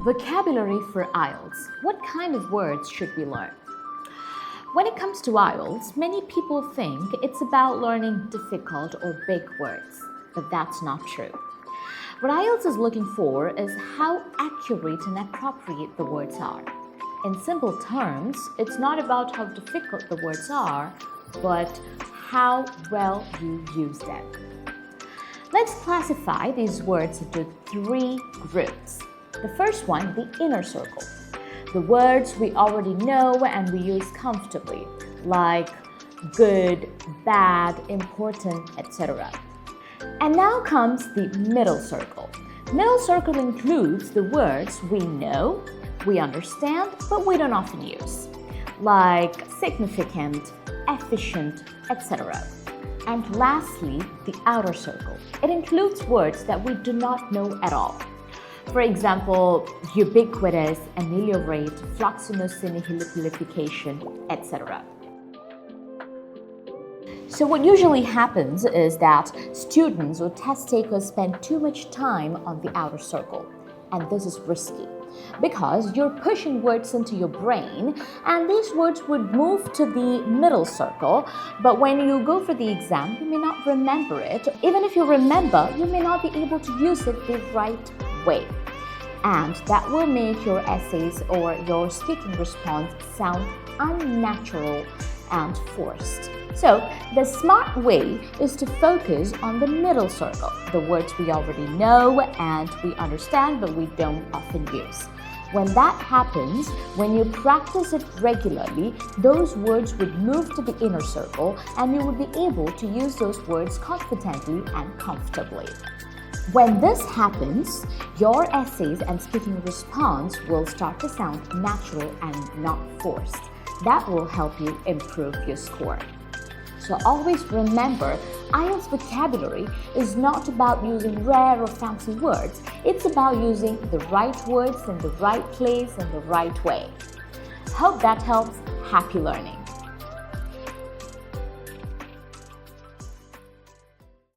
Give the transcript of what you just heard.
Vocabulary for IELTS. What kind of words should we learn? When it comes to IELTS, many people think it's about learning difficult or big words, but that's not true. What IELTS is looking for is how accurate and appropriate the words are. In simple terms, it's not about how difficult the words are, but how well you use them. Let's classify these words into three groups. The first one, the inner circle. The words we already know and we use comfortably, like good, bad, important, etc. And now comes the middle circle. Middle circle includes the words we know, we understand, but we don't often use, like significant, efficient, etc. And lastly, the outer circle. It includes words that we do not know at all. For example, ubiquitous, ameliorate, fluxinous-nihilification, etc. So what usually happens is that students or test takers spend too much time on the outer circle, and this is risky because you're pushing words into your brain and these words would move to the middle circle, but when you go for the exam, you may not remember it. Even if you remember, you may not be able to use it the right way. And that will make your essays or your speaking response sound unnatural and forced. So the smart way is to focus on the middle circle, the words we already know and we understand but we don't often use. When that happens, when you practice it regularly, those words would move to the inner circle and you would be able to use those words confidently and comfortably. When this happens, your essays and speaking response will start to sound natural and not forced. That will help you improve your score. So always remember, IELTS vocabulary is not about using rare or fancy words. It's about using the right words in the right place and the right way. Hope that helps. Happy learning.